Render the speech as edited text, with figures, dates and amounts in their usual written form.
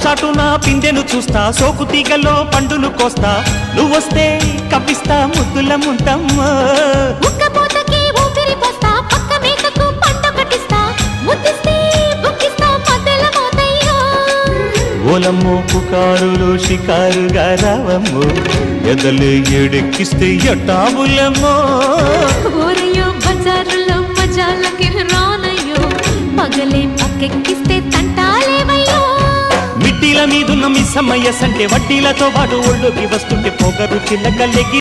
చాటున పిందెను చూస్తా సోకు తీగలో పండును కోస్తా నువ్వొస్తే కప్పిస్తా ముద్దుల ముంతమ్మో ఉక్కపోతకి ఊపిరి పోస్తా పక్క మేకకు పంట కట్టిస్తా ముద్దిస్తే బుక్కిస్తా మధ్యల మోతయ్యో ఓలమ్మో పుకారులు షికారుగా రావమ్మో ఎదలు ఎడెక్కిస్తే ఎట్టాబులమ్మో ఊరయ్యో బజారులో మజాలకి రానయ్యో పగలే పక్కెక్కిస్తే తంటాలేవయ్యో మిట్టిల మీదున్న మిస్సమ్మయ్య సంటే వడ్డీలతో పాటు ఒళ్ళోకి వస్తుంటే పొగరు చిల్లకల్లెకి